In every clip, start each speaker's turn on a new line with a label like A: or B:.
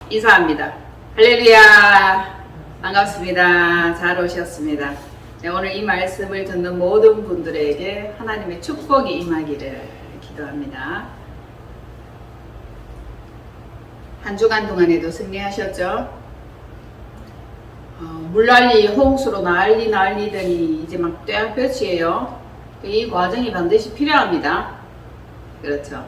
A: 인사합니다. 할렐루야. 반갑습니다. 잘 오셨습니다. 네, 오늘 이 말씀을 듣는 모든 분들에게 하나님의 축복이 임하기를 기도합니다. 한 주간 동안에도 승리하셨죠? 물난리 홍수로 난리더니 이제 막 떼약볕이에요. 이 과정이 반드시 필요합니다. 그렇죠.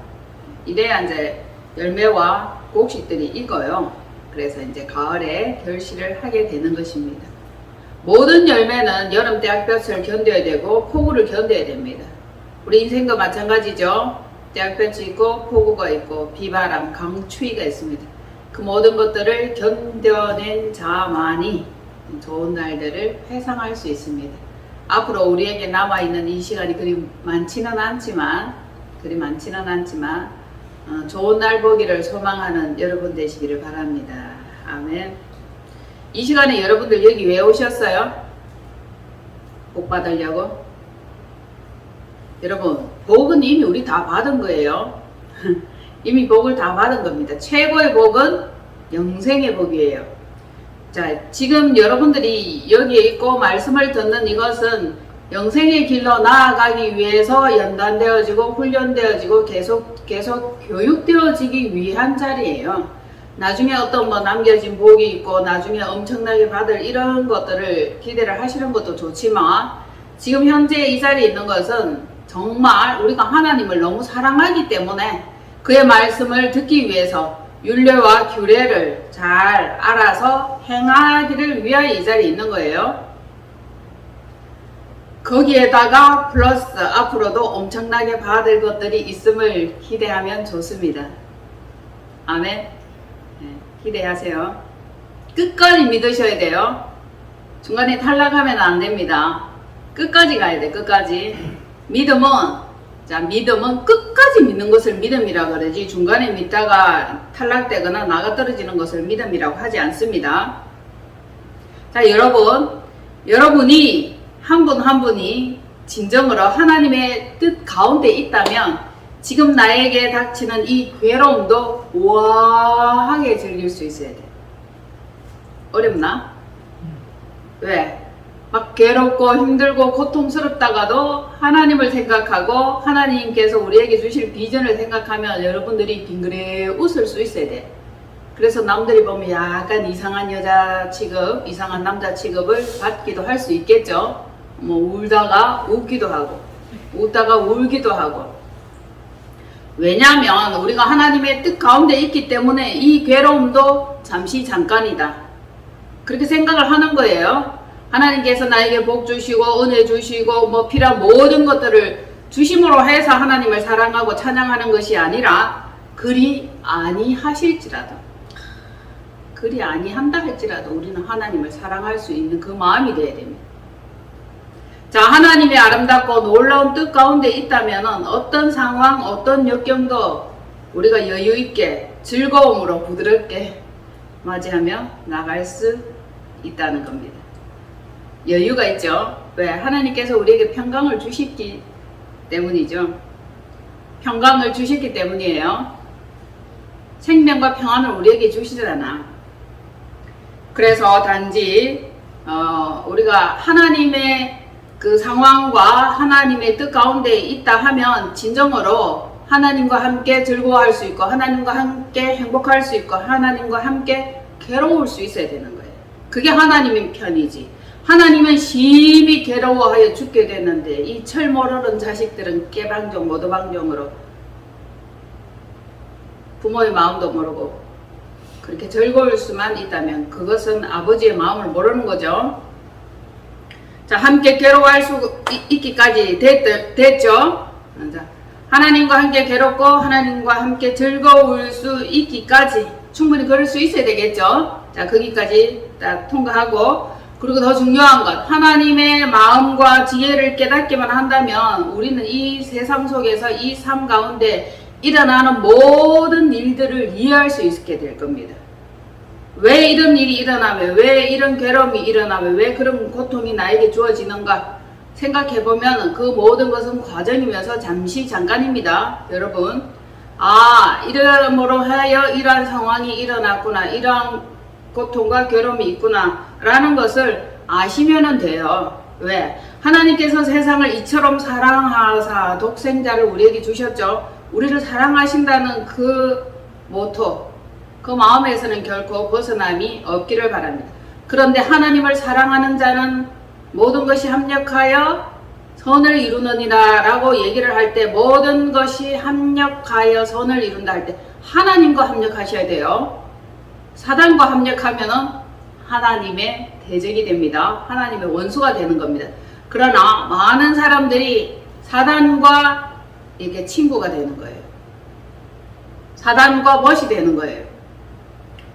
A: 이래야 이제 열매와 곡식들이 익어요. 그래서 이제 가을에 결실을 하게 되는 것입니다. 모든 열매는 여름 떼약볕을 견뎌야 되고 폭우를 견뎌야 됩니다. 우리 인생도 마찬가지죠. 떼약볕이 있고 폭우가 있고 비바람, 강추위가 있습니다. 그 모든 것들을 견뎌낸 자만이 좋은 날들을 회상할 수 있습니다. 앞으로 우리에게 남아있는 이 시간이 그리 많지는 않지만 좋은 날 보기를 소망하는 여러분 되시기를 바랍니다. 아멘. 이 시간에 여러분들 여기 왜 오셨어요? 복 받으려고? 여러분, 복은 이미 우리 다 받은 거예요. 이미 복을 다 받은 겁니다. 최고의 복은 영생의 복이에요. 자, 지금 여러분들이 여기에 있고 말씀을 듣는 이것은 영생의 길로 나아가기 위해서 연단되어지고 훈련되어지고 계속 교육되어지기 위한 자리예요. 나중에 어떤 남겨진 복이 있고 나중에 엄청나게 받을 이런 것들을 기대를 하시는 것도 좋지만 지금 현재 이 자리에 있는 것은 정말 우리가 하나님을 너무 사랑하기 때문에 그의 말씀을 듣기 위해서 율례와 규례를 잘 알아서 행하기를 위하여 이 자리에 있는 거예요. 거기에다가 플러스 앞으로도 엄청나게 받을 것들이 있음을 기대하면 좋습니다. 아멘. 네, 기대하세요. 끝까지 믿으셔야 돼요. 중간에 탈락하면 안 됩니다. 끝까지 가야 돼. 끝까지. 믿음은 끝까지 믿는 것을 믿음이라고 그러지 중간에 믿다가 탈락되거나 나가 떨어지는 것을 믿음이라고 하지 않습니다. 자, 여러분이 한 분 한 분이 진정으로 하나님의 뜻 가운데 있다면 지금 나에게 닥치는 이 괴로움도 우아하게 즐길 수 있어야 돼. 어렵나? 왜? 막 괴롭고 힘들고 고통스럽다가도 하나님을 생각하고 하나님께서 우리에게 주실 비전을 생각하면 여러분들이 빙그레 웃을 수 있어야 돼. 그래서 남들이 보면 약간 이상한 여자 취급, 이상한 남자 취급을 받기도 할 수 있겠죠. 울다가 웃기도 하고 웃다가 울기도 하고. 왜냐하면 우리가 하나님의 뜻 가운데 있기 때문에 이 괴로움도 잠깐이다. 그렇게 생각을 하는 거예요. 하나님께서 나에게 복 주시고 은혜 주시고 필요한 모든 것들을 주심으로 해서 하나님을 사랑하고 찬양하는 것이 아니라 그리 아니하실지라도 그리 아니한다 할지라도 우리는 하나님을 사랑할 수 있는 그 마음이 되어야 됩니다. 자, 하나님의 아름답고 놀라운 뜻 가운데 있다면 어떤 상황, 어떤 역경도 우리가 여유있게 즐거움으로 부드럽게 맞이하며 나갈 수 있다는 겁니다. 여유가 있죠. 왜? 하나님께서 우리에게 평강을 주셨기 때문이죠. 평강을 주셨기 때문이에요. 생명과 평안을 우리에게 주시잖아. 그래서 단지 우리가 하나님의 그 상황과 하나님의 뜻 가운데 있다 하면 진정으로 하나님과 함께 즐거워할 수 있고 하나님과 함께 행복할 수 있고 하나님과 함께 괴로울 수 있어야 되는 거예요. 그게 하나님의 편이지. 하나님은 심히 괴로워하여 죽게 됐는데 이 철 모르는 자식들은 깨방정 모두방정으로 부모의 마음도 모르고 그렇게 즐거울 수만 있다면 그것은 아버지의 마음을 모르는 거죠. 자, 함께 괴로워할 수 있기까지 됐죠. 자, 하나님과 함께 괴롭고 하나님과 함께 즐거울 수 있기까지 충분히 그럴 수 있어야 되겠죠. 자, 거기까지 딱 통과하고 그리고 더 중요한 것, 하나님의 마음과 지혜를 깨닫기만 한다면 우리는 이 세상 속에서 이 삶 가운데 일어나는 모든 일들을 이해할 수 있게 될 겁니다. 왜 이런 일이 일어나며 왜 이런 괴로움이 일어나며 왜 그런 고통이 나에게 주어지는가 생각해보면 그 모든 것은 과정이면서 잠깐입니다. 여러분, 이러므로 하여 이러한 상황이 일어났구나, 이러한 고통과 괴로움이 있구나 라는 것을 아시면 돼요. 왜? 하나님께서 세상을 이처럼 사랑하사 독생자를 우리에게 주셨죠. 우리를 사랑하신다는 그 모토, 그 마음에서는 결코 벗어남이 없기를 바랍니다. 그런데 하나님을 사랑하는 자는 모든 것이 합력하여 선을 이루느니라 라고 얘기를 할 때, 모든 것이 합력하여 선을 이룬다 할 때 하나님과 합력하셔야 돼요. 사단과 합력하면 하나님의 대적이 됩니다. 하나님의 원수가 되는 겁니다. 그러나 많은 사람들이 사단과 이게 친구가 되는 거예요. 사단과 벗이 되는 거예요.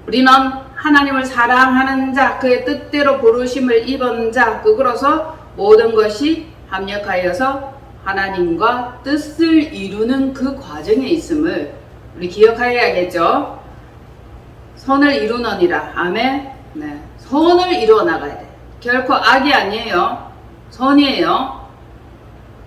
A: 우리는 하나님을 사랑하는 자, 그의 뜻대로 부르심을 입은 자, 그거로서 모든 것이 합력하여서 하나님과 뜻을 이루는 그 과정에 있음을 우리 기억해야겠죠. 선을 이루느니라. 아멘. 네. 선을 이루어 나가야 돼. 결코 악이 아니에요. 선이에요.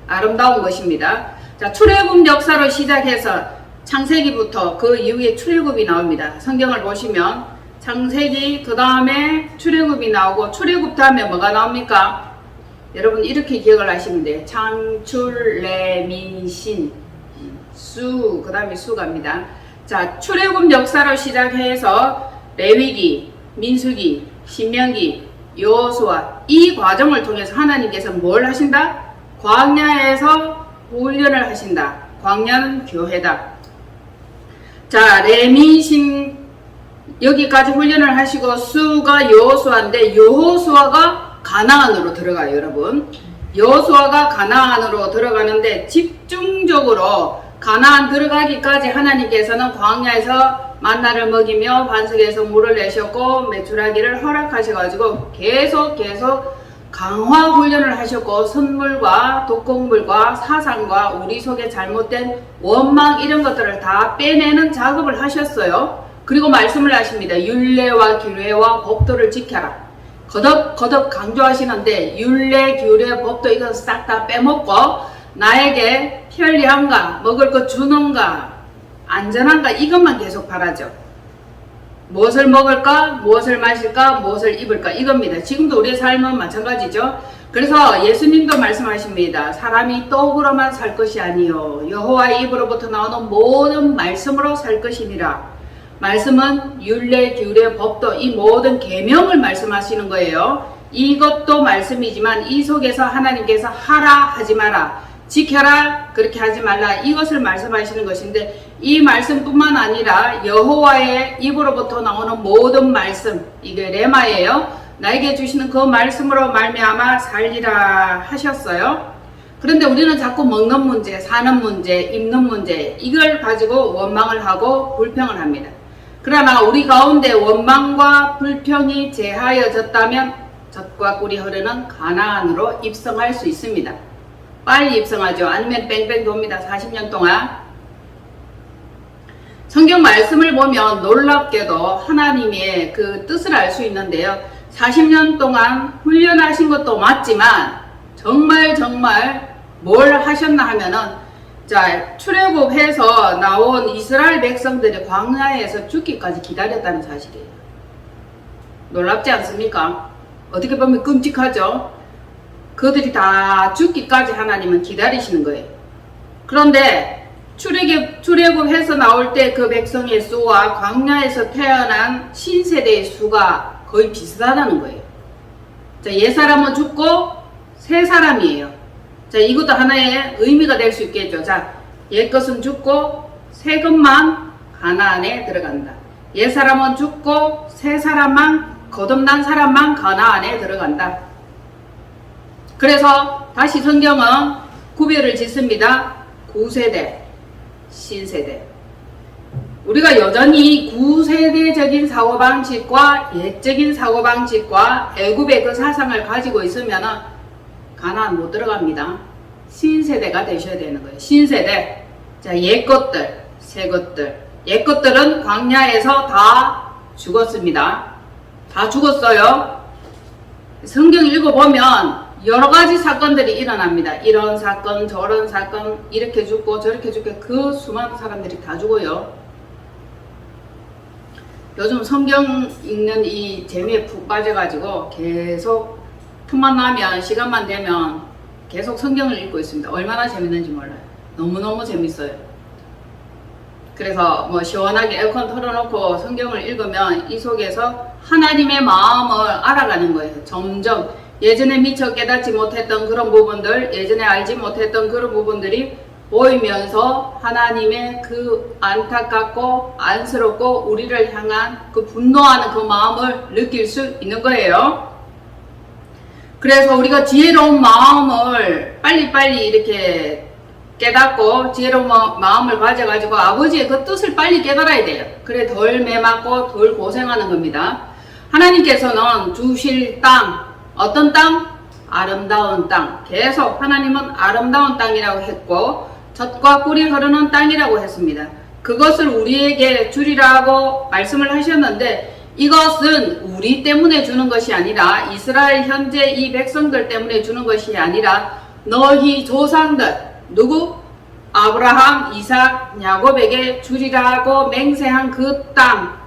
A: 아름다운 것입니다. 자, 출애굽 역사로 시작해서 창세기부터 그 이후에 출애굽이 나옵니다. 성경을 보시면 창세기, 그 다음에 출애굽이 나오고, 출애굽 다음에 뭐가 나옵니까? 여러분 이렇게 기억을 하시면 돼요. 창출, 레민신, 수, 그 다음에 수갑니다. 자, 출애굽 역사로 시작해서 레위기, 민수기, 신명기, 여호수아, 이 과정을 통해서 하나님께서 뭘 하신다? 광야에서 훈련을 하신다. 광야는 교회다. 자, 레민신 여기까지 훈련을 하시고, 수가 여호수아인데 여호수아가 가나안으로 들어가요. 여러분, 여호수아가 가나안으로 들어가는데 집중적으로 가나안 들어가기까지 하나님께서는 광야에서 만나를 먹이며 반석에서 물을 내셨고 메추라기를 허락하셔가지고 계속 강화 훈련을 하셨고, 선물과 독곡물과 사상과 우리 속에 잘못된 원망 이런 것들을 다 빼내는 작업을 하셨어요. 그리고 말씀을 하십니다. 율례와 규례와 법도를 지켜라. 거듭 강조하시는데, 율례, 규례, 법도 이건 싹 다 빼먹고 나에게 편리한가, 먹을 것 주는가, 안전한가, 이것만 계속 바라죠. 무엇을 먹을까, 무엇을 마실까, 무엇을 입을까, 이겁니다. 지금도 우리의 삶은 마찬가지죠. 그래서 예수님도 말씀하십니다. 사람이 떡으로만 살 것이 아니요 여호와의 입으로부터 나오는 모든 말씀으로 살 것이니라. 말씀은 율례, 규례, 법도, 이 모든 계명을 말씀하시는 거예요. 이것도 말씀이지만 이 속에서 하나님께서 하라, 하지 마라, 지켜라, 그렇게 하지 말라, 이것을 말씀하시는 것인데, 이 말씀뿐만 아니라 여호와의 입으로부터 나오는 모든 말씀, 이게 레마예요. 나에게 주시는 그 말씀으로 말미암아 살리라 하셨어요. 그런데 우리는 자꾸 먹는 문제, 사는 문제, 입는 문제, 이걸 가지고 원망을 하고 불평을 합니다. 그러나 우리 가운데 원망과 불평이 제하여졌다면 젖과 꿀이 흐르는 가나안으로 입성할 수 있습니다. 빨리 입성하죠. 아니면 뺑뺑 돕니다. 40년 동안. 성경 말씀을 보면 놀랍게도 하나님의 그 뜻을 알 수 있는데요. 40년 동안 훈련하신 것도 맞지만 정말 뭘 하셨나 하면은, 자, 출애굽해서 나온 이스라엘 백성들이 광야에서 죽기까지 기다렸다는 사실이에요. 놀랍지 않습니까? 어떻게 보면 끔찍하죠. 그들이 다 죽기까지 하나님은 기다리시는 거예요. 그런데 출애굽해서 나올 때 그 백성의 수와 광야에서 태어난 신세대의 수가 거의 비슷하다는 거예요. 자, 옛사람은 죽고 새 사람이에요. 자, 이것도 하나의 의미가 될 수 있겠죠. 자, 옛것은 죽고 새 것만 가나안에 들어간다. 옛사람은 죽고 새 사람만, 거듭난 사람만 가나안에 들어간다. 그래서 다시 성경은 구별을 짓습니다. 구세대, 신세대. 우리가 여전히 구세대적인 사고방식과 옛적인 사고방식과 애굽의 그 사상을 가지고 있으면 가나안 못 들어갑니다. 신세대가 되셔야 되는 거예요. 신세대. 자, 옛것들, 새것들. 옛것들은 광야에서 다 죽었습니다. 다 죽었어요. 성경 읽어보면 여러 가지 사건들이 일어납니다. 이런 사건, 저런 사건, 이렇게 죽고 저렇게 죽고 그 수많은 사람들이 다 죽어요. 요즘 성경 읽는 이 재미에 푹 빠져가지고 계속 틈만 나면 시간만 되면 계속 성경을 읽고 있습니다. 얼마나 재밌는지 몰라요. 너무너무 재밌어요. 그래서 뭐 시원하게 에어컨 틀어놓고 성경을 읽으면 이 속에서 하나님의 마음을 알아가는 거예요. 점점 예전에 미처 깨닫지 못했던 그런 부분들, 예전에 알지 못했던 그런 부분들이 보이면서 하나님의 그 안타깝고 안쓰럽고 우리를 향한 그 분노하는 그 마음을 느낄 수 있는 거예요. 그래서 우리가 지혜로운 마음을 빨리빨리 이렇게 깨닫고 지혜로운 마음을 가져가지고 아버지의 그 뜻을 빨리 깨달아야 돼요. 그래 덜 매맞고 덜 고생하는 겁니다. 하나님께서는 주실 땅, 어떤 땅? 아름다운 땅. 계속 하나님은 아름다운 땅이라고 했고 젖과 꿀이 흐르는 땅이라고 했습니다. 그것을 우리에게 주리라고 말씀을 하셨는데 이것은 우리 때문에 주는 것이 아니라 이스라엘 현재 이 백성들 때문에 주는 것이 아니라 너희 조상들 누구? 아브라함, 이삭, 야곱에게 주리라고 맹세한 그 땅,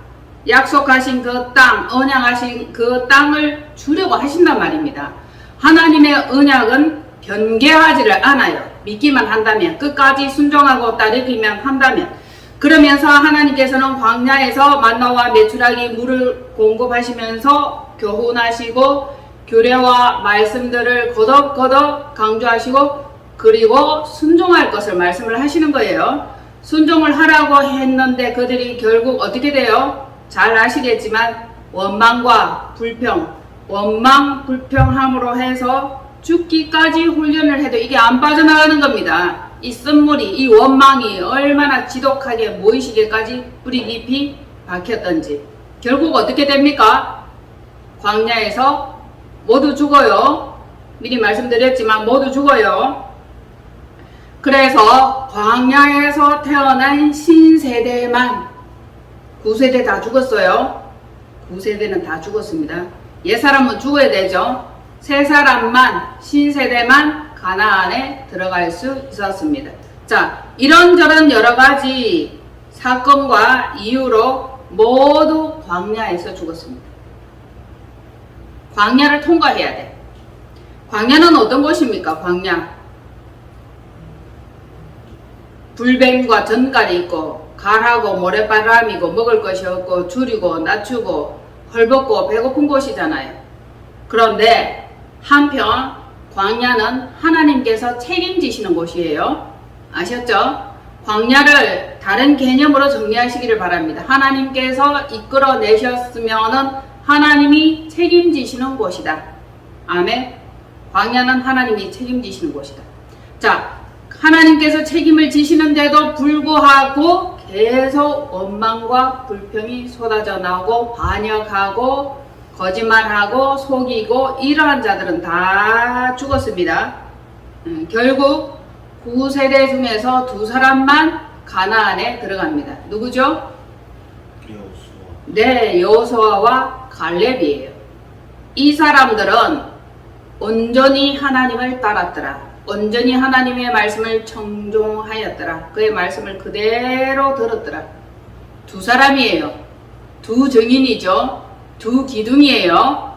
A: 약속하신 그 땅, 언약하신 그 땅을 주려고 하신단 말입니다. 하나님의 언약은 변개하지를 않아요. 믿기만 한다면, 끝까지 순종하고 따르기만 한다면. 그러면서 하나님께서는 광야에서 만나와 메추라기 물을 공급하시면서 교훈하시고 규례와 말씀들을 거듭거듭 강조하시고 그리고 순종할 것을 말씀을 하시는 거예요. 순종을 하라고 했는데 그들이 결국 어떻게 돼요? 잘 아시겠지만 원망과 불평, 원망 불평함으로 해서 죽기까지 훈련을 해도 이게 안 빠져나가는 겁니다. 이 쓴물이, 이 원망이 얼마나 지독하게 모이시게까지 뿌리 깊이 박혔던지 결국 어떻게 됩니까? 광야에서 모두 죽어요. 미리 말씀드렸지만 모두 죽어요. 그래서 광야에서 태어난 신세대만 9세대 다 죽었어요. 9세대는 다 죽었습니다. 옛사람은 죽어야 되죠. 세 사람만, 신세대만 가나안에 들어갈 수 있었습니다. 자, 이런저런 여러가지 사건과 이유로 모두 광야에서 죽었습니다. 광야를 통과해야 돼. 광야는 어떤 곳입니까? 광야. 불뱀과 전갈이 있고 가라고 모래바람이고 먹을 것이 없고 줄이고 낮추고 헐벗고 배고픈 곳이잖아요. 그런데 한편 광야는 하나님께서 책임지시는 곳이에요. 아셨죠? 광야를 다른 개념으로 정리하시기를 바랍니다. 하나님께서 이끌어내셨으면은 하나님이 책임지시는 곳이다. 아멘. 광야는 하나님이 책임지시는 곳이다. 자, 하나님께서 책임을 지시는데도 불구하고 계속 원망과 불평이 쏟아져 나오고 반역하고 거짓말하고 속이고 이러한 자들은 다 죽었습니다. 결국 9세대 중에서 2사람만 가나안에 들어갑니다. 누구죠? 네, 여호수아와 갈렙이에요. 이 사람들은 온전히 하나님을 따랐더라. 온전히 하나님의 말씀을 청종하였더라. 그의 말씀을 그대로 들었더라. 2사람이에요. 2증인이죠. 2기둥이에요.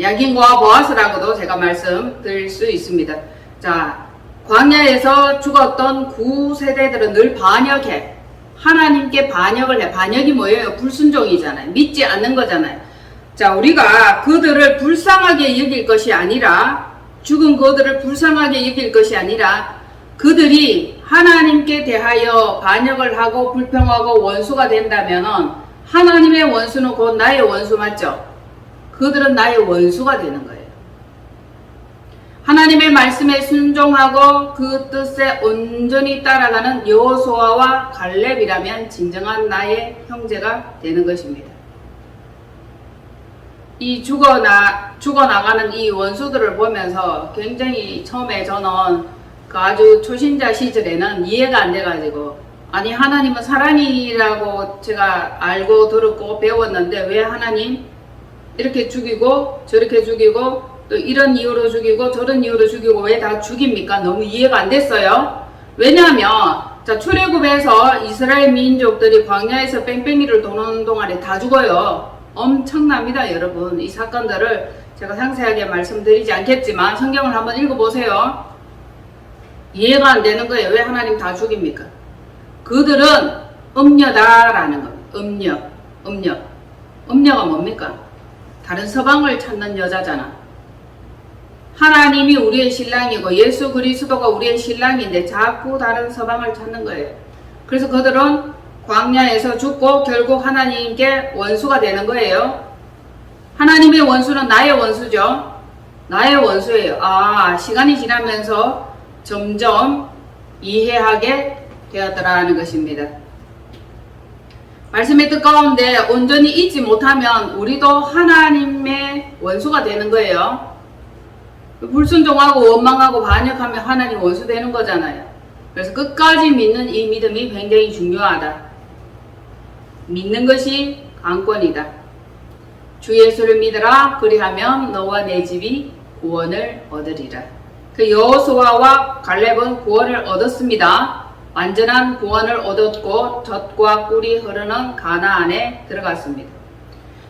A: 야긴과 보아스라고도 제가 말씀드릴 수 있습니다. 자, 광야에서 죽었던 9세대들은 늘 반역해. 하나님께 반역을 해. 반역이 뭐예요? 불순종이잖아요. 믿지 않는 거잖아요. 자, 우리가 그들을 불쌍하게 여길 것이 아니라 죽은 그들을 불쌍하게 여길 것이 아니라 그들이 하나님께 대하여 반역을 하고 불평하고 원수가 된다면은 하나님의 원수는 곧 나의 원수 맞죠? 그들은 나의 원수가 되는 거예요. 하나님의 말씀에 순종하고 그 뜻에 온전히 따라가는 여호수아와 갈렙이라면 진정한 나의 형제가 되는 것입니다. 이 죽어나가는 이 원수들을 보면서 굉장히 처음에 저는 그 아주 초신자 시절에는 이해가 안 돼가지고 아니 하나님은 사랑이라고 제가 알고 들었고 배웠는데 왜 하나님 이렇게 죽이고 저렇게 죽이고 또 이런 이유로 죽이고 저런 이유로 죽이고 왜 다 죽입니까? 너무 이해가 안 됐어요. 왜냐하면 자, 출애굽에서 이스라엘 민족들이 광야에서 뺑뺑이를 도는 동안에 다 죽어요. 엄청납니다, 여러분. 이 사건들을 제가 상세하게 말씀드리지 않겠지만 성경을 한번 읽어보세요. 이해가 안 되는 거예요. 왜 하나님 다 죽입니까? 그들은 음녀다라는 겁니다. 음녀가 뭡니까? 다른 서방을 찾는 여자잖아. 하나님이 우리의 신랑이고 예수 그리스도가 우리의 신랑인데 자꾸 다른 서방을 찾는 거예요. 그래서 그들은 광야에서 죽고 결국 하나님께 원수가 되는 거예요. 하나님의 원수는 나의 원수죠. 나의 원수예요. 아, 시간이 지나면서 점점 이해하게 되었더라는 것입니다. 말씀의 뜻 가운데 온전히 잊지 못하면 우리도 하나님의 원수가 되는 거예요. 불순종하고 원망하고 반역하면 하나님 원수 되는 거잖아요. 그래서 끝까지 믿는 이 믿음이 굉장히 중요하다. 믿는 것이 강권이다. 주 예수를 믿으라. 그리하면 너와 내 집이 구원을 얻으리라. 그 여호수아와 갈렙은 구원을 얻었습니다. 완전한 구원을 얻었고 젖과 꿀이 흐르는 가나안에 들어갔습니다.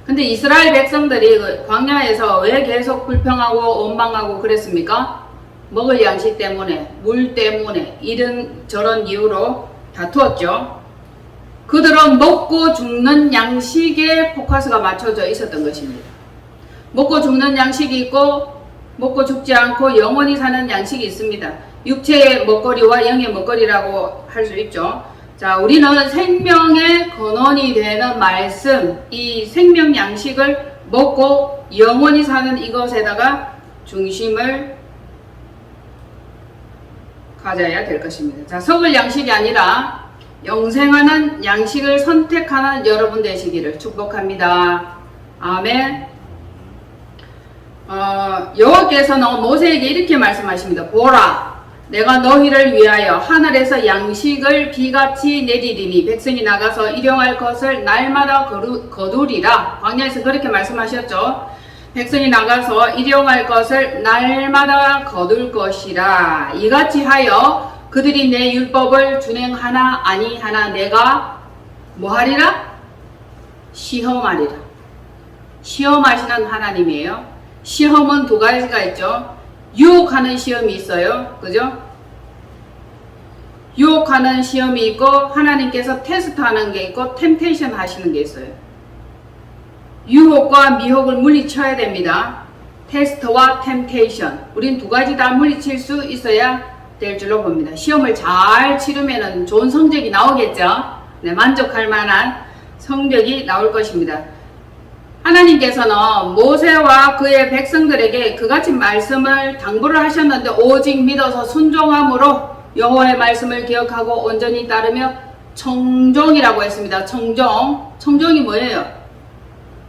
A: 근데 이스라엘 백성들이 광야에서 왜 계속 불평하고 원망하고 그랬습니까? 먹을 양식 때문에, 물 때문에 이런 저런 이유로 다투었죠. 그들은 먹고 죽는 양식에 포커스가 맞춰져 있었던 것입니다. 먹고 죽는 양식이 있고 먹고 죽지 않고 영원히 사는 양식이 있습니다. 육체의 먹거리와 영의 먹거리라고 할 수 있죠. 자, 우리는 생명의 근원이 되는 말씀, 이 생명 양식을 먹고 영원히 사는 이것에다가 중심을 가져야 될 것입니다. 자, 썩을 양식이 아니라 영생하는 양식을 선택하는 여러분 되시기를 축복합니다. 아멘. 여호와께서는 모세에게 이렇게 말씀하십니다. 보라, 내가 너희를 위하여 하늘에서 양식을 비같이 내리리니 백성이 나가서 일용할 것을 날마다 거두리라. 광야에서 그렇게 말씀하셨죠. 백성이 나가서 일용할 것을 날마다 거둘 것이라. 이같이 하여 그들이 내 율법을 준행하나 아니하나 내가 뭐하리라? 시험하리라. 시험하시는 하나님이에요. 시험은 두 가지가 있죠. 유혹하는 시험이 있어요. 그죠? 유혹하는 시험이 있고 하나님께서 테스트하는 게 있고 템테이션 하시는 게 있어요. 유혹과 미혹을 물리쳐야 됩니다. 테스트와 템테이션. 우린 두 가지 다 물리칠 수 있어야 될 줄로 봅니다. 시험을 잘 치르면 좋은 성적이 나오겠죠. 네, 만족할 만한 성적이 나올 것입니다. 하나님께서는 모세와 그의 백성들에게 그같이 말씀을 당부를 하셨는데 오직 믿어서 순종함으로 여호와의 말씀을 기억하고 온전히 따르며 청종이라고 했습니다. 청종이 뭐예요?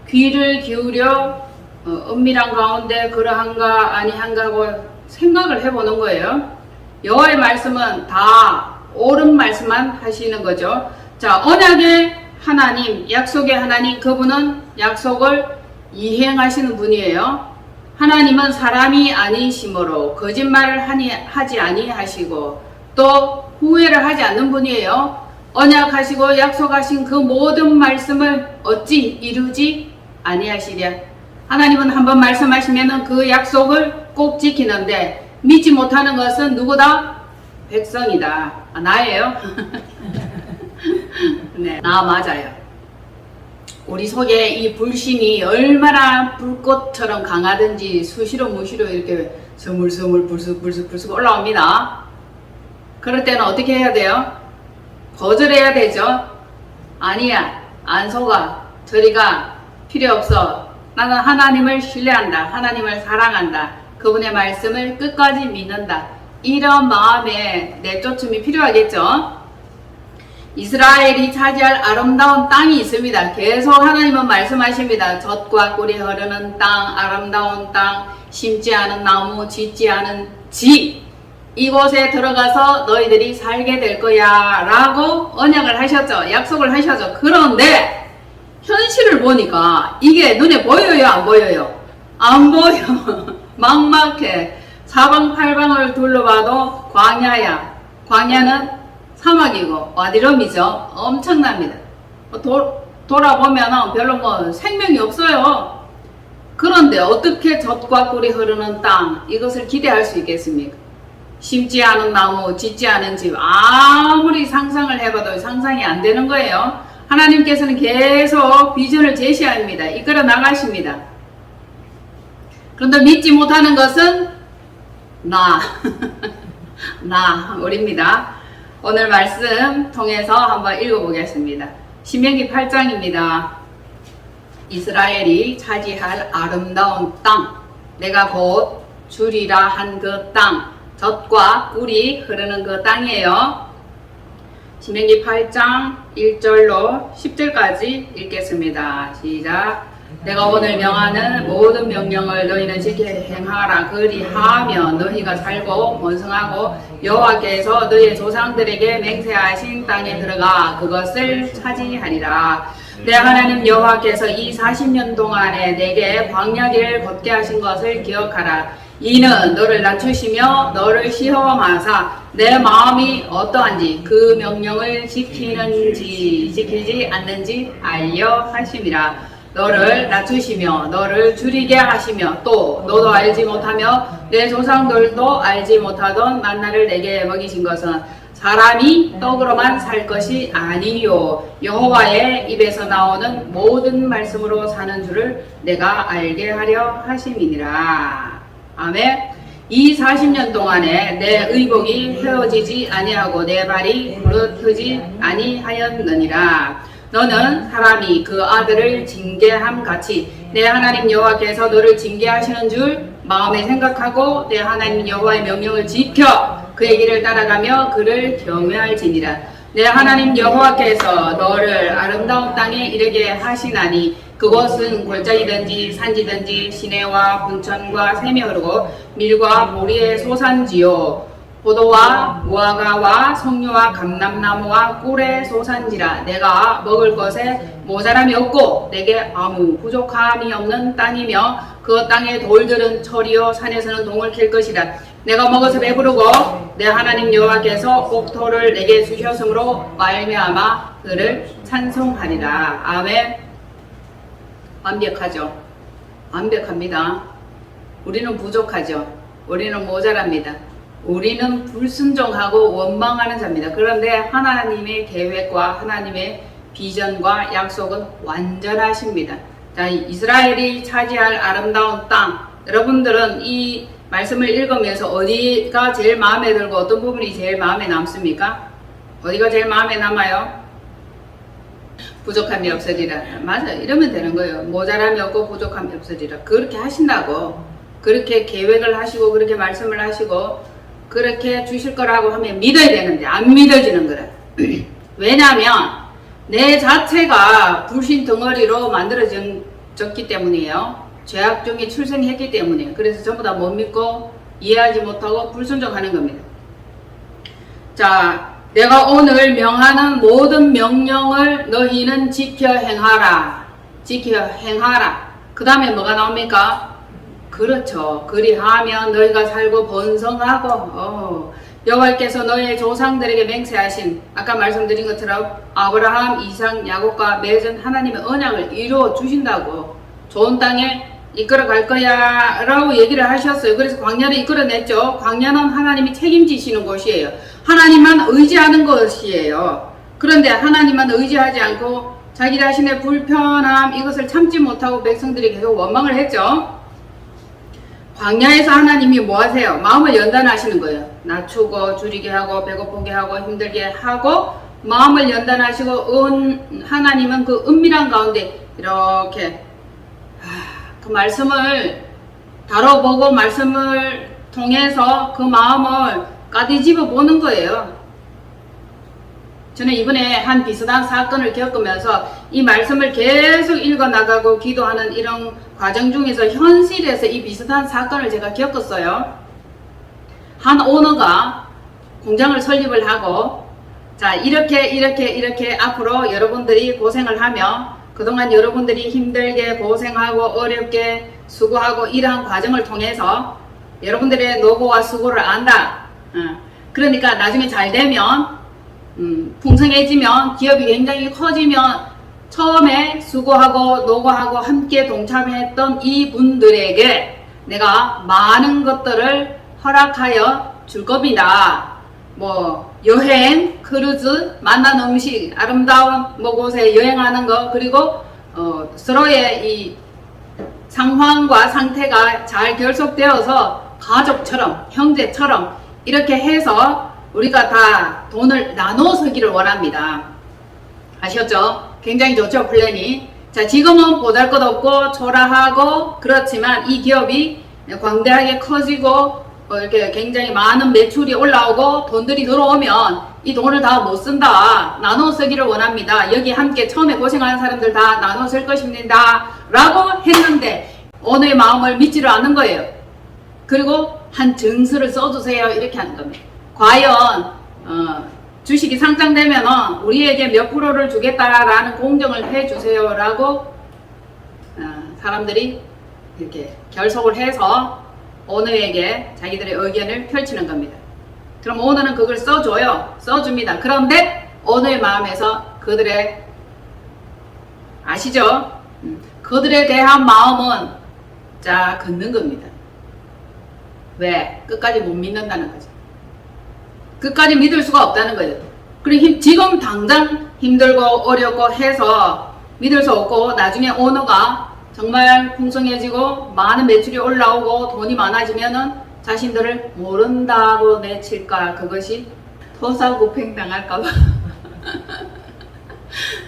A: 귀를 기울여 은밀한 가운데 그러한가 아니한가 하고 생각을 해보는 거예요. 여호와의 말씀은 다 옳은 말씀만 하시는 거죠. 자, 언약의 하나님, 약속의 하나님, 그분은 약속을 이행하시는 분이에요. 하나님은 사람이 아니시므로 거짓말을 하지 아니하시고 또 후회를 하지 않는 분이에요. 언약하시고 약속하신 그 모든 말씀을 어찌 이루지 아니하시랴. 하나님은 한번 말씀하시면 그 약속을 꼭 지키는데 믿지 못하는 것은 누구다? 백성이다. 아, 나예요. 네, 나 맞아요. 우리 속에 이 불신이 얼마나 불꽃처럼 강하든지 수시로 무시로 이렇게 스물스물 불쑥 올라옵니다. 그럴 때는 어떻게 해야 돼요? 거절해야 되죠. 아니야, 안 속아, 저리가, 필요 없어. 나는 하나님을 신뢰한다. 하나님을 사랑한다. 그분의 말씀을 끝까지 믿는다. 이런 마음에 내쫓음이 필요하겠죠. 이스라엘이 차지할 아름다운 땅이 있습니다. 계속 하나님은 말씀하십니다. 젖과 꿀이 흐르는 땅, 아름다운 땅, 심지 않은 나무, 짓지 않은 집, 이곳에 들어가서 너희들이 살게 될 거야 라고 언약을 하셨죠. 약속을 하셨죠. 그런데 현실을 보니까 이게 눈에 보여요, 안 보여요? 안 보여. 막막해. 사방팔방을 둘러봐도 광야야. 광야는 사막이고 와디럼이죠. 엄청납니다. 돌아보면 별로 뭐 생명이 없어요. 그런데 어떻게 젖과 꿀이 흐르는 땅, 이것을 기대할 수 있겠습니까? 심지 않은 나무, 짓지 않은 집, 아무리 상상을 해봐도 상상이 안 되는 거예요. 하나님께서는 계속 비전을 제시합니다. 이끌어 나가십니다. 그런데 믿지 못하는 것은 우리입니다. 오늘 말씀 통해서 한번 읽어보겠습니다. 신명기 8장입니다. 이스라엘이 차지할 아름다운 땅, 내가 곧 주리라 한 그 땅, 젖과 꿀이 흐르는 그 땅이에요. 신명기 8장 1절로 10절까지 읽겠습니다. 시작. 내가 오늘 명하는 모든 명령을 너희는 지켜 행하라. 그리하며 너희가 살고 번성하고 여호와께서 너희의 조상들에게 맹세하신 땅에 들어가 그것을 차지하리라. 내 하나님 여호와께서 이 40년 동안에 내게 광야길을 걷게 하신 것을 기억하라. 이는 너를 낮추시며 너를 시험하사 내 마음이 어떠한지 그 명령을 지키지 않는지 알려 하심이라. 너를 낮추시며 너를 줄이게 하시며 또 너도 알지 못하며 내 조상들도 알지 못하던 만나를 내게 먹이신 것은 사람이 떡으로만 살 것이 아니요 여호와의 입에서 나오는 모든 말씀으로 사는 줄을 내가 알게 하려 하심이니라. 아멘. 이 40년 동안에 내 의복이 헤어지지 아니하고 내 발이 부르트지 아니하였느니라. 너는 사람이 그 아들을 징계함 같이 내 하나님 여호와께서 너를 징계하시는 줄 마음에 생각하고 내 하나님 여호와의 명령을 지켜 그의 길을 따라가며 그를 경외할지니라. 내 하나님 여호와께서 너를 아름다운 땅에 이르게 하시나니 그곳은 골짜기든지 산지든지 시내와 분천과 샘이 흐르고 밀과 보리의 소산지요 포도와 무화과와 석류와 감람나무와 꿀의 소산지라. 내가 먹을 것에 모자람이 없고 내게 아무 부족함이 없는 땅이며 그 땅의 돌들은 철이요 산에서는 동을 캘 것이라. 내가 먹어서 배부르고 내 하나님 여호와께서 옥토를 내게 주셨으므로 말미암아 그를 찬송하리라. 아멘. 완벽하죠. 완벽합니다. 우리는 부족하죠. 우리는 모자랍니다. 우리는 불순종하고 원망하는 자입니다. 그런데 하나님의 계획과 하나님의 비전과 약속은 완전하십니다. 자, 이스라엘이 차지할 아름다운 땅, 여러분들은 이 말씀을 읽으면서 어디가 제일 마음에 들고 어떤 부분이 제일 마음에 남습니까? 어디가 제일 마음에 남아요? 부족함이 없으리라. 맞아요. 이러면 되는 거예요. 모자람이 없고 부족함이 없으리라. 그렇게 하신다고. 그렇게 계획을 하시고 그렇게 말씀을 하시고 그렇게 주실 거라고 하면 믿어야 되는데 안 믿어지는 거라. 왜냐하면 내 자체가 불신 덩어리로 만들어졌기 때문이에요. 죄악 중에 출생했기 때문이에요. 그래서 전부 다 못 믿고 이해하지 못하고 불순종하는 겁니다. 자, 내가 오늘 명하는 모든 명령을 너희는 지켜 행하라. 지켜 행하라. 그 다음에 뭐가 나옵니까? 그렇죠. 그리하면 너희가 살고 번성하고 여호와께서 너희의 조상들에게 맹세하신 아까 말씀드린 것처럼 아브라함, 이삭, 야곱과 맺은 하나님의 언약을 이루어 주신다고. 좋은 땅에 이끌어 갈 거야 라고 얘기를 하셨어요. 그래서 광야를 이끌어냈죠. 광야는 하나님이 책임지시는 곳이에요. 하나님만 의지하는 것이에요. 그런데 하나님만 의지하지 않고 자기 자신의 불편함 이것을 참지 못하고 백성들이 계속 원망을 했죠. 광야에서 하나님이 뭐 하세요? 마음을 연단하시는 거예요. 낮추고 줄이게 하고 배고프게 하고 힘들게 하고 마음을 연단하시고 하나님은 그 은밀한 가운데 이렇게 그 말씀을 다뤄보고 말씀을 통해서 그 마음을 까디집어 보는 거예요. 저는 이번에 한 비슷한 사건을 겪으면서 이 말씀을 계속 읽어나가고 기도하는 이런 과정 중에서 현실에서 이 비슷한 사건을 제가 겪었어요. 한 오너가 공장을 설립을 하고 자 이렇게 앞으로 여러분들이 고생을 하며 그동안 여러분들이 힘들게 고생하고 어렵게 수고하고 일한 과정을 통해서 여러분들의 노고와 수고를 안다. 그러니까 나중에 잘 되면 풍성해지면 기업이 굉장히 커지면 처음에 수고하고 노고하고 함께 동참했던 이분들에게 내가 많은 것들을 허락하여 줄 겁니다. 뭐 여행, 크루즈, 맛난 음식, 아름다운 곳에 여행하는 거, 그리고 서로의 이 상황과 상태가 잘 결속되어서 가족처럼, 형제처럼 이렇게 해서 우리가 다 돈을 나눠 쓰기를 원합니다. 아셨죠? 굉장히 좋죠, 플랜이. 자, 지금은 보잘것없고 초라하고 그렇지만 이 기업이 광대하게 커지고 이렇게 굉장히 많은 매출이 올라오고 돈들이 들어오면 이 돈을 다 못 쓴다. 나눠 쓰기를 원합니다. 여기 함께 처음에 고생하는 사람들 다 나눠 쓸 것입니다. 라고 했는데 오늘의 마음을 믿지를 않는 거예요. 그리고 한 증서를 써주세요. 이렇게 하는 겁니다. 과연 주식이 상장되면 우리에게 몇 프로를 주겠다라는 공정을 해주세요. 라고 사람들이 이렇게 결속을 해서 오너에게 자기들의 의견을 펼치는 겁니다. 그럼 오너는 그걸 써줘요. 써줍니다. 그런데 오너의 마음에서 그들의 아시죠? 그들에 대한 마음은 자 긋는 겁니다. 왜? 끝까지 못 믿는다는 거죠. 끝까지 믿을 수가 없다는 거죠. 그리고 지금 당장 힘들고 어렵고 해서 믿을 수 없고 나중에 오너가 정말 풍성해지고 많은 매출이 올라오고 돈이 많아지면은 자신들을 모른다고 내칠까, 그것이 토사구팽 당할까봐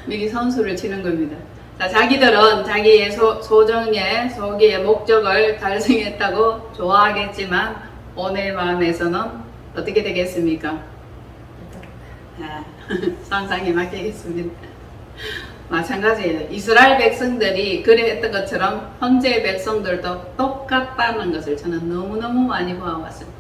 A: 미리 선수를 치는 겁니다. 자, 자기들은 자기의 소정의 소기의 목적을 달성했다고 좋아하겠지만 오늘 마음에서는 어떻게 되겠습니까? 상상에 맡기겠습니다. 마찬가지예요. 이스라엘 백성들이 그래 했던 것처럼 현재의 백성들도 똑같다는 것을 저는 너무너무 많이 보아왔습니다.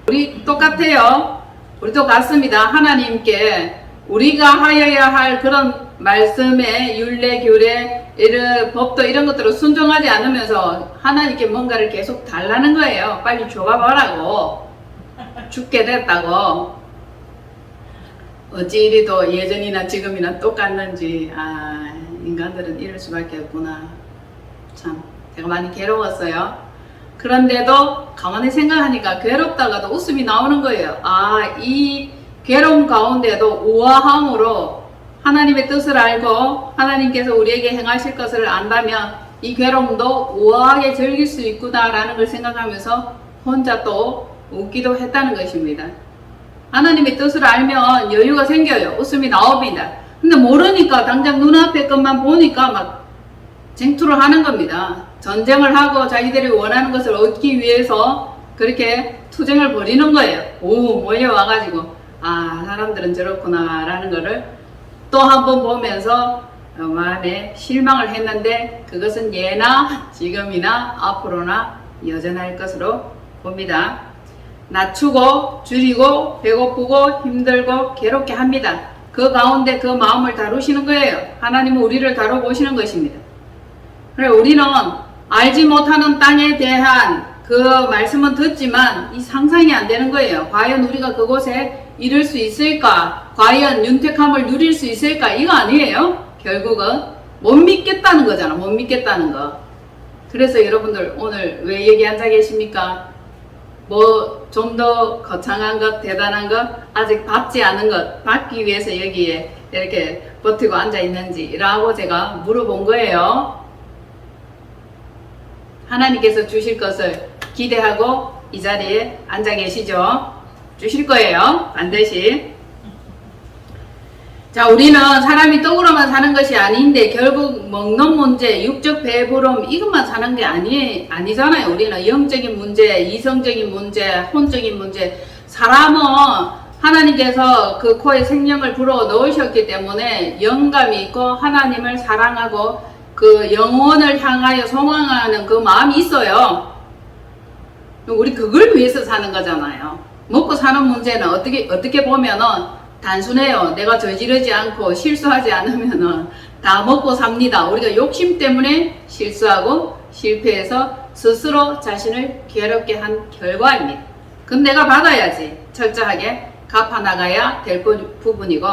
A: 우리 똑같아요. 우리도 같습니다. 하나님께 우리가 하여야 할 그런 말씀의 율례, 규례, 이런 법도 이런 것들을 순종하지 않으면서 하나님께 뭔가를 계속 달라는 거예요. 빨리 줘봐라고. 죽게 됐다고. 어찌 이리도 예전이나 지금이나 똑같는지, 인간들은 이럴 수밖에 없구나. 참 제가 많이 괴로웠어요. 그런데도 가만히 생각하니까 괴롭다가도 웃음이 나오는 거예요. 이 괴로움 가운데도 우아함으로 하나님의 뜻을 알고 하나님께서 우리에게 행하실 것을 안다면 이 괴로움도 우아하게 즐길 수 있구나라는 걸 생각하면서 혼자 또 웃기도 했다는 것입니다. 하나님의 뜻을 알면 여유가 생겨요. 웃음이 나옵니다. 근데 모르니까 당장 눈앞의 것만 보니까 막 쟁투를 하는 겁니다. 전쟁을 하고 자기들이 원하는 것을 얻기 위해서 그렇게 투쟁을 벌이는 거예요. 몰려와가지고 사람들은 저렇구나 라는 거를 또 한 번 보면서 마음에 실망을 했는데 그것은 예나 지금이나 앞으로나 여전할 것으로 봅니다. 낮추고 줄이고 배고프고 힘들고 괴롭게 합니다. 그 가운데 그 마음을 다루시는 거예요. 하나님은 우리를 다루고 오시는 것입니다. 그래 우리는 알지 못하는 땅에 대한 그 말씀은 듣지만 이 상상이 안 되는 거예요. 과연 우리가 그곳에 이룰 수 있을까? 과연 윤택함을 누릴 수 있을까? 이거 아니에요. 결국은 못 믿겠다는 거잖아. 못 믿겠다는 거. 그래서 여러분들 오늘 왜 여기 앉아 계십니까? 뭐 좀 더 거창한 것, 대단한 것, 아직 받지 않은 것 받기 위해서 여기에 이렇게 버티고 앉아 있는지 라고 제가 물어본 거예요. 하나님께서 주실 것을 기대하고 이 자리에 앉아 계시죠? 주실 거예요. 반드시. 자, 우리는 사람이 떡으로만 사는 것이 아닌데 결국 먹는 문제, 육적 배부름 이것만 사는 게 아니잖아요. 우리는 영적인 문제, 이성적인 문제, 혼적인 문제. 사람은 하나님께서 그 코에 생명을 불어 넣으셨기 때문에 영감이 있고 하나님을 사랑하고 그 영혼을 향하여 소망하는 그 마음이 있어요. 우리 그걸 위해서 사는 거잖아요. 먹고 사는 문제는 어떻게 보면은 단순해요. 내가 저지르지 않고 실수하지 않으면은 다 먹고 삽니다. 우리가 욕심 때문에 실수하고 실패해서 스스로 자신을 괴롭게 한 결과입니다. 그럼 내가 받아야지. 철저하게 갚아나가야 될 부분이고,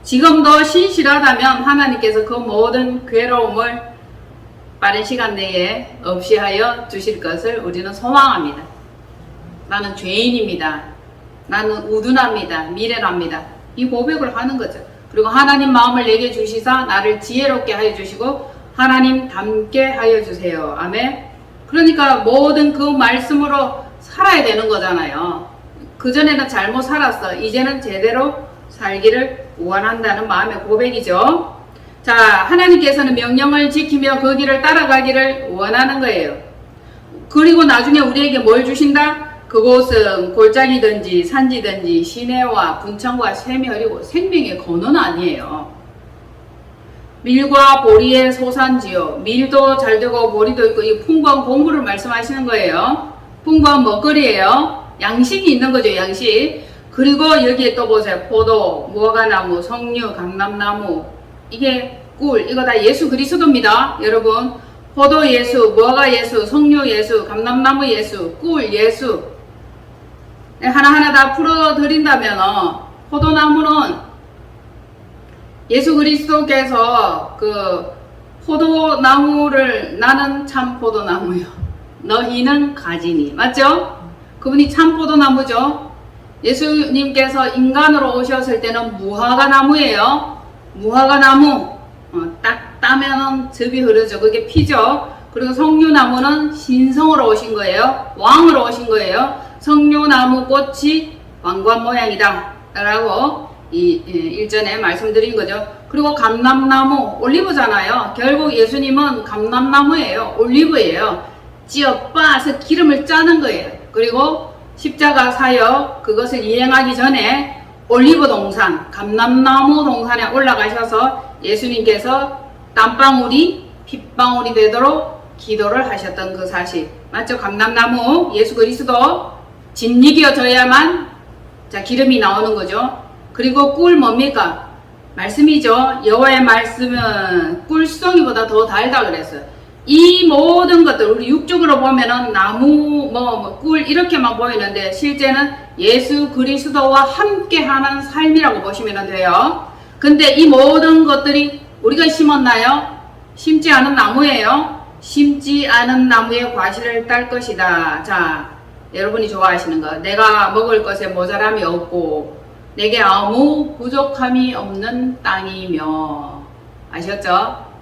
A: 지금도 신실하다면 하나님께서 그 모든 괴로움을 빠른 시간 내에 없이 하여 주실 것을 우리는 소망합니다. 나는 죄인입니다. 나는 우둔합니다. 미련합니다. 이 고백을 하는 거죠. 그리고 하나님 마음을 내게 주시사 나를 지혜롭게 하여 주시고 하나님 닮게 하여 주세요. 아멘. 그러니까 모든 그 말씀으로 살아야 되는 거잖아요. 그전에는 잘못 살았어. 이제는 제대로 살기를 원한다는 마음의 고백이죠. 자, 하나님께서는 명령을 지키며 그 길을 따라가기를 원하는 거예요. 그리고 나중에 우리에게 뭘 주신다? 그곳은 골짜기든지 산지든지 시내와 분창과 샘이 흐리고 생명의 근원 아니에요. 밀과 보리의 소산지요. 밀도 잘 되고 보리도 있고 이 풍부한 곡물을 말씀하시는 거예요. 풍부한 먹거리예요. 양식이 있는 거죠. 양식. 그리고 여기에 또 보세요. 포도, 무화과나무, 석류, 감람나무, 이게 꿀, 이거 다 예수 그리스도입니다. 여러분, 포도 예수, 무화과 예수, 석류 예수, 감람나무 예수, 꿀 예수, 하나하나 다 풀어드린다면 포도나무는 예수 그리스도께서 그 포도나무를 나는 참 포도나무요 너희는 가지니, 맞죠? 그분이 참 포도나무죠. 예수님께서 인간으로 오셨을 때는 무화과 나무예요. 무화과 나무, 딱 따면은 즙이 흐르죠. 그게 피죠. 그리고 석류나무는 신성으로 오신 거예요. 왕으로 오신 거예요. 석류나무 꽃이 왕관 모양이다 라고 일전에 말씀드린 거죠. 그리고 감람나무, 올리브잖아요. 결국 예수님은 감람나무예요. 올리브예요. 찧어 빻아서 기름을 짜는 거예요. 그리고 십자가 사역 그것을 이행하기 전에 올리브 동산, 감람나무 동산에 올라가셔서 예수님께서 땀방울이 핏방울이 되도록 기도를 하셨던 그 사실, 맞죠? 감람나무 예수 그리스도 진리기어져야만 자 기름이 나오는 거죠. 그리고 꿀 뭡니까? 말씀이죠. 여호와의 말씀은 꿀송이보다 더 달다 그랬어요. 이 모든 것들 우리 육적으로 보면은 나무 꿀 이렇게만 보이는데 실제는 예수 그리스도와 함께하는 삶이라고 보시면 돼요. 근데 이 모든 것들이 우리가 심었나요? 심지 않은 나무예요. 심지 않은 나무의 과실을 딸 것이다. 자, 여러분이 좋아하시는 거, 내가 먹을 것에 모자람이 없고 내게 아무 부족함이 없는 땅이며, 아셨죠?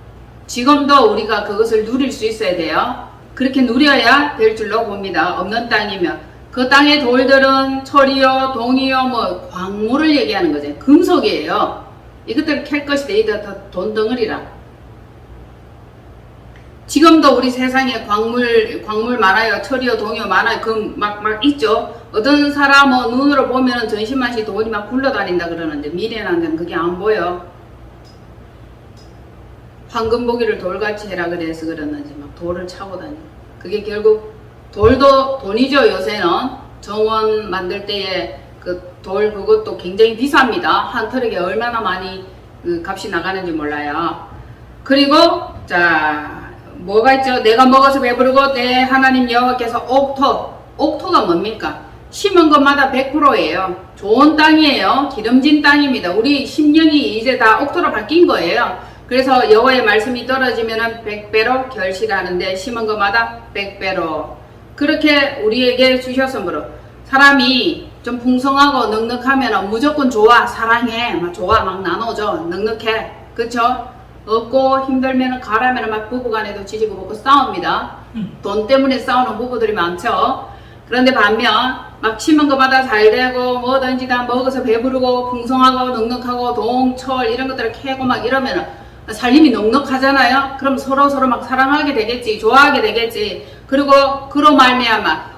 A: 지금도 우리가 그것을 누릴 수 있어야 돼요. 그렇게 누려야 될 줄로 봅니다. 없는 땅이며, 그 땅의 돌들은 철이요 동이요 뭐 광물을 얘기하는 거죠. 금속이에요. 이것들을 캘 것이다. 이들 다 돈덩어리라. 지금도 우리 세상에 광물 많아요. 철이요 동이요 많아요. 금 막 있죠. 어떤 사람은 눈으로 보면은 전신만시 돈이 막 굴러다닌다 그러는데 미래라는 데는 그게 안 보여. 황금 보기를 돌같이 해라 그래서 그러는지 막 돌을 차고 다니고, 그게 결국 돌도 돈이죠. 요새는 정원 만들 때에 그 돌 그것도 굉장히 비쌉니다. 한 트럭에 얼마나 많이 그 값이 나가는지 몰라요. 그리고 자 뭐가 있죠? 내가 먹어서 배부르고 내 하나님 여호와께서 옥토가 뭡니까? 심은 것마다 100%예요. 좋은 땅이에요. 기름진 땅입니다. 우리 심령이 이제 다 옥토로 바뀐 거예요. 그래서 여호와의 말씀이 떨어지면은 100배로 결실하는데 심은 것마다 100배로 그렇게 우리에게 주셨으므로, 사람이 좀 풍성하고 넉넉하면 무조건 좋아, 사랑해, 막 좋아, 막 나눠줘, 넉넉해, 그쵸? 없고 힘들면 가라면 막 부부간에도 지지고 먹고 싸웁니다. 돈 때문에 싸우는 부부들이 많죠. 그런데 반면 막 심은 것마다 잘 되고 뭐든지 다 먹어서 배부르고 풍성하고 넉넉하고 동, 철 이런 것들을 캐고 막 이러면 살림이 넉넉하잖아요. 그럼 서로 막 사랑하게 되겠지, 좋아하게 되겠지. 그리고 그로 말미암아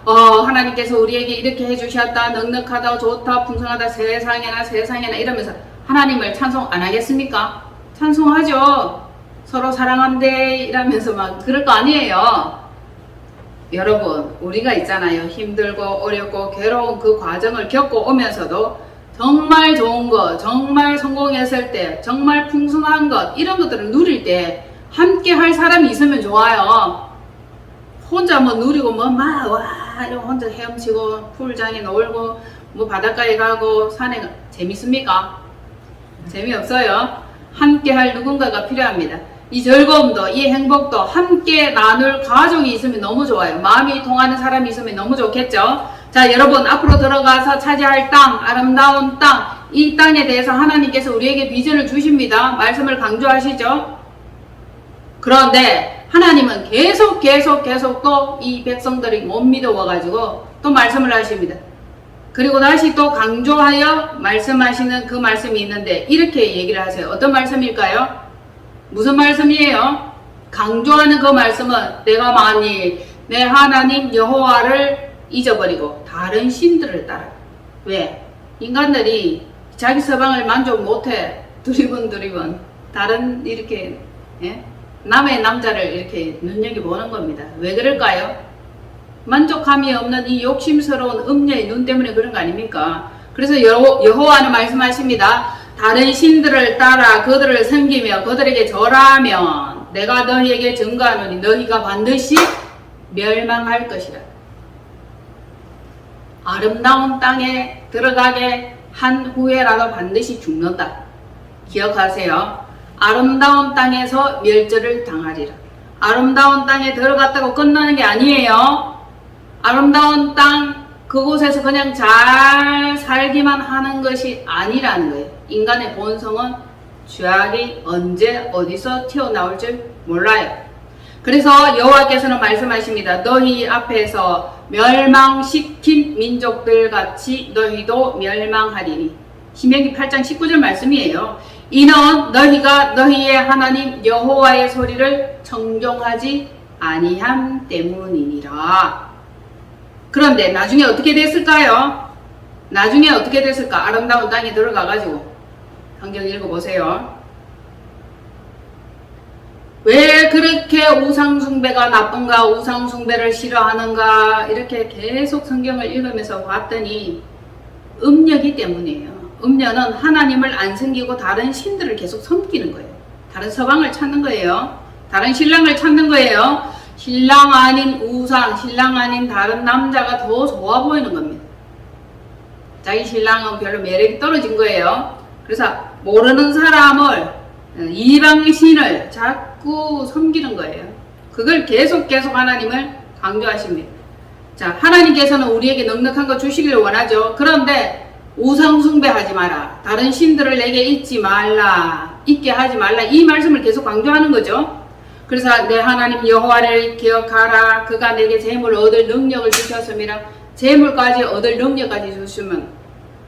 A: 하나님께서 우리에게 이렇게 해주셨다, 넉넉하다, 좋다, 풍성하다, 세상에나 이러면서 하나님을 찬송 안 하겠습니까? 찬송하죠. 서로 사랑한대 이러면서 막 그럴 거 아니에요. 여러분, 우리가 있잖아요. 힘들고 어렵고 괴로운 그 과정을 겪고 오면서도 정말 좋은 것, 정말 성공했을 때, 정말 풍성한 것, 이런 것들을 누릴 때 함께 할 사람이 있으면 좋아요. 혼자 뭐 누리고 이러고 혼자 헤엄치고 풀장에 놀고 뭐 바닷가에 가고 산에 재밌습니까? 재미없어요. 함께 할 누군가가 필요합니다. 이 즐거움도 이 행복도 함께 나눌 가족이 있으면 너무 좋아요. 마음이 통하는 사람이 있으면 너무 좋겠죠. 자, 여러분 앞으로 들어가서 차지할 땅, 아름다운 땅, 이 땅에 대해서 하나님께서 우리에게 비전을 주십니다. 말씀을 강조하시죠. 그런데 하나님은 계속 또 이 백성들이 못 믿어와가지고 또 말씀을 하십니다. 그리고 다시 또 강조하여 말씀하시는 그 말씀이 있는데 이렇게 얘기를 하세요. 어떤 말씀일까요? 무슨 말씀이에요? 강조하는 그 말씀은 내가 만일 내 하나님 여호와를 잊어버리고 다른 신들을 따라. 왜? 인간들이 자기 서방을 만족 못해. 두리번 다른 이렇게 남의 남자를 이렇게 눈여겨보는 겁니다. 왜 그럴까요? 만족함이 없는 이 욕심스러운 음녀의 눈 때문에 그런 거 아닙니까? 그래서 여호와는 말씀하십니다. 다른 신들을 따라 그들을 섬기며 그들에게 절하면 내가 너희에게 증거하노니 너희가 반드시 멸망할 것이라. 아름다운 땅에 들어가게 한 후에라도 반드시 죽는다. 기억하세요. 아름다운 땅에서 멸절을 당하리라. 아름다운 땅에 들어갔다고 끝나는 게 아니에요. 아름다운 땅 그곳에서 그냥 잘 살기만 하는 것이 아니라는 거예요. 인간의 본성은 죄악이 언제 어디서 튀어나올 줄 몰라요. 그래서 여호와께서는 말씀하십니다. 너희 앞에서 멸망시킨 민족들 같이 너희도 멸망하리니. 신명기 8장 19절 말씀이에요. 이는 너희가 너희의 하나님 여호와의 소리를 청종하지 아니함 때문이니라. 그런데 나중에 어떻게 됐을까요? 나중에 어떻게 됐을까? 아름다운 땅에 들어가가지고 성경 읽어보세요. 왜 그렇게 우상숭배가 나쁜가, 우상숭배를 싫어하는가, 이렇게 계속 성경을 읽으면서 봤더니 음녀기 때문이에요. 음녀는 하나님을 안 섬기고 다른 신들을 계속 섬기는 거예요. 다른 서방을 찾는 거예요. 다른 신랑을 찾는 거예요. 신랑 아닌 우상, 신랑 아닌 다른 남자가 더 좋아 보이는 겁니다. 자기 신랑은 별로 매력이 떨어진 거예요. 그래서 모르는 사람을, 이방신을 자꾸 섬기는 거예요. 그걸 계속 하나님을 강조하십니다. 자, 하나님께서는 우리에게 넉넉한 거 주시기를 원하죠. 그런데 우상숭배하지 마라. 다른 신들을 내게 잊지 말라. 잊게 하지 말라. 이 말씀을 계속 강조하는 거죠. 그래서 내 하나님 여호와를 기억하라. 그가 내게 재물 얻을 능력을 주셨음이라. 재물까지 얻을 능력까지 주시면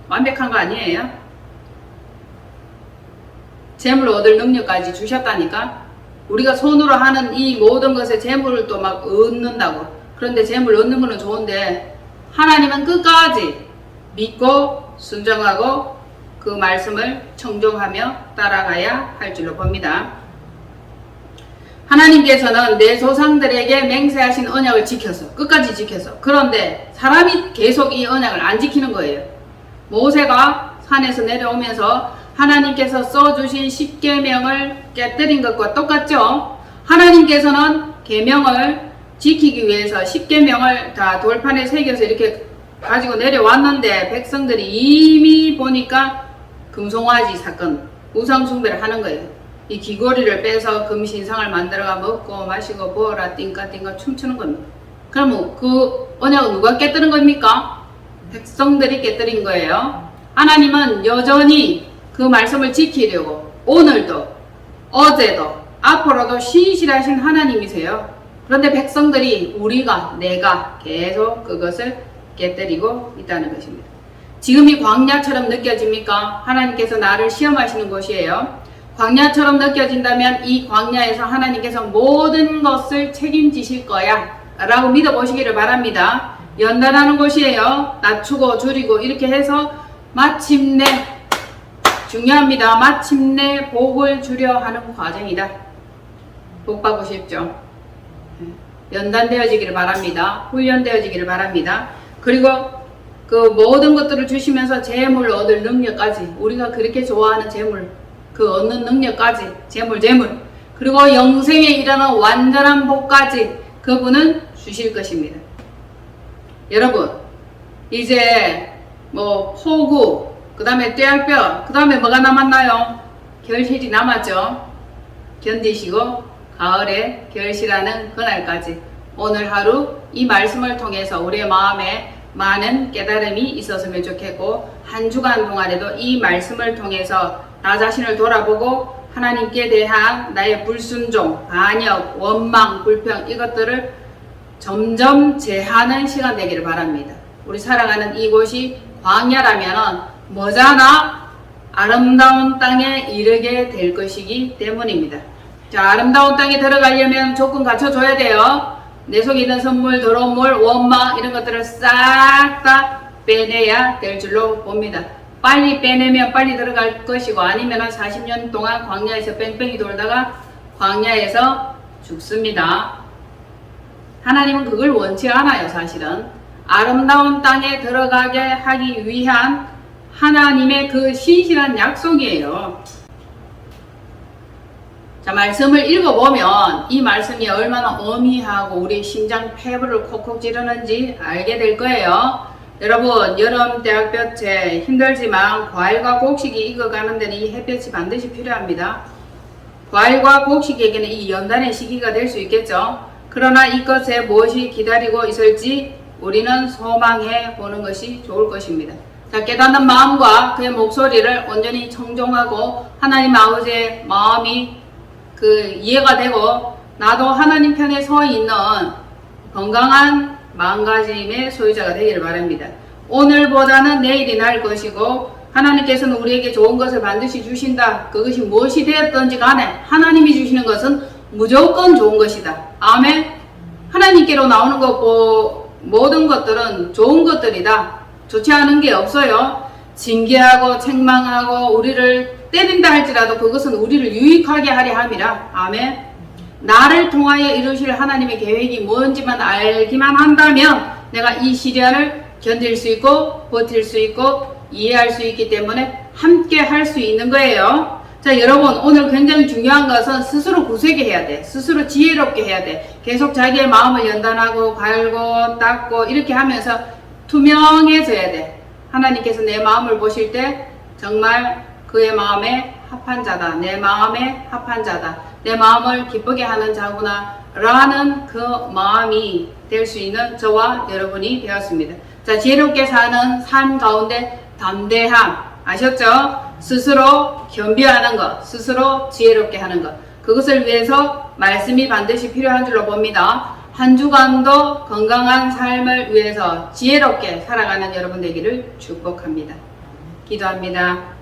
A: 완벽한 거 아니에요? 재물 얻을 능력까지 주셨다니까. 우리가 손으로 하는 이 모든 것에 재물을 또 막 얻는다고. 그런데 재물 얻는 거는 좋은데 하나님은 끝까지 믿고 순종하고 그 말씀을 청종하며 따라가야 할 줄로 봅니다. 하나님께서는 내 조상들에게 맹세하신 언약을 지켜서 끝까지 지켜서, 그런데 사람이 계속 이 언약을 안 지키는 거예요. 모세가 산에서 내려오면서 하나님께서 써주신 10계명을 깨뜨린 것과 똑같죠. 하나님께서는 계명을 지키기 위해서 10계명을 다 돌판에 새겨서 이렇게 가지고 내려왔는데 백성들이 이미 보니까 금송아지 사건, 우상숭배를 하는 거예요. 이 귀고리를 빼서 금신상을 만들어가 먹고 마시고 보라 띵까띵까 춤추는 겁니다. 그러면 그 언약은 누가 깨뜨린 겁니까? 백성들이 깨뜨린 거예요. 하나님은 여전히 그 말씀을 지키려고 오늘도 어제도 앞으로도 신실하신 하나님이세요. 그런데 백성들이 내가 계속 그것을 깨뜨리고 있다는 것입니다. 지금이 광야처럼 느껴집니까? 하나님께서 나를 시험하시는 곳이에요. 광야처럼 느껴진다면 이 광야에서 하나님께서 모든 것을 책임지실 거야 라고 믿어보시기를 바랍니다. 연단하는 곳이에요. 낮추고 줄이고 이렇게 해서 마침내, 중요합니다. 마침내 복을 주려 하는 과정이다. 복 받고 싶죠? 연단되어지기를 바랍니다. 훈련되어지기를 바랍니다. 그리고 그 그 모든 것들을 주시면서 재물 얻을 능력까지, 우리가 그렇게 좋아하는 재물, 그 얻는 능력까지, 재물 그리고 영생에 이르는 완전한 복까지 그분은 주실 것입니다. 여러분, 이제 뭐 폭우, 그 다음에 떼약볕, 그 다음에 뭐가 남았나요? 결실이 남았죠. 견디시고 가을에 결실하는 그날까지 오늘 하루 이 말씀을 통해서 우리의 마음에 많은 깨달음이 있었으면 좋겠고, 한 주간 동안에도 이 말씀을 통해서 나 자신을 돌아보고 하나님께 대한 나의 불순종, 반역, 원망, 불평 이것들을 점점 제하는 시간 되기를 바랍니다. 우리 살아가는 이곳이 광야라면 뭐잖아? 아름다운 땅에 이르게 될 것이기 때문입니다. 자, 아름다운 땅에 들어가려면 조건 갖춰줘야 돼요. 내 속에 있는 선물, 더러운 물, 원망 이런 것들을 싹 다 빼내야 될 줄로 봅니다. 빨리 빼내면 빨리 들어갈 것이고, 아니면 40년 동안 광야에서 뺑뺑이 돌다가 광야에서 죽습니다. 하나님은 그걸 원치 않아요. 사실은 아름다운 땅에 들어가게 하기 위한 하나님의 그 신실한 약속이에요. 자, 말씀을 읽어보면 이 말씀이 얼마나 어미하고 우리 심장 폐부를 콕콕 찌르는지 알게 될 거예요. 여러분, 여름 대학볕에 힘들지만 과일과 곡식이 익어가는 데는 이 햇볕이 반드시 필요합니다. 과일과 곡식에게는 이 연단의 시기가 될 수 있겠죠. 그러나 이것에 무엇이 기다리고 있을지 우리는 소망해 보는 것이 좋을 것입니다. 자, 깨닫는 마음과 그의 목소리를 온전히 청종하고 하나님 아버지의 마음이 이해가 되고, 나도 하나님 편에 서 있는 건강한 마음가짐의 소유자가 되기를 바랍니다. 오늘보다는 내일이 나을 것이고, 하나님께서는 우리에게 좋은 것을 반드시 주신다. 그것이 무엇이 되었던지 간에 하나님이 주시는 것은 무조건 좋은 것이다. 아멘. 하나님께로 나오는 것 모든 것들은 좋은 것들이다. 좋지 않은 게 없어요. 징계하고 책망하고 우리를 때린다 할지라도 그것은 우리를 유익하게 하려 함이라. 아멘. 나를 통하여 이루실 하나님의 계획이 뭔지만 알기만 한다면 내가 이 시련을 견딜 수 있고 버틸 수 있고 이해할 수 있기 때문에 함께 할 수 있는 거예요. 자, 여러분, 오늘 굉장히 중요한 것은 스스로 구세게 해야 돼. 스스로 지혜롭게 해야 돼. 계속 자기의 마음을 연단하고 갈고 닦고 이렇게 하면서 투명해져야 돼. 하나님께서 내 마음을 보실 때 정말 그의 마음에 합한 자다. 내 마음에 합한 자다. 내 마음을 기쁘게 하는 자구나 라는 그 마음이 될 수 있는 저와 여러분이 되었습니다. 자, 지혜롭게 사는 삶 가운데 담대함 아셨죠? 스스로 겸비하는 것, 스스로 지혜롭게 하는 것, 그것을 위해서 말씀이 반드시 필요한 줄로 봅니다. 한 주간도 건강한 삶을 위해서 지혜롭게 살아가는 여러분 되기를 축복합니다. 기도합니다.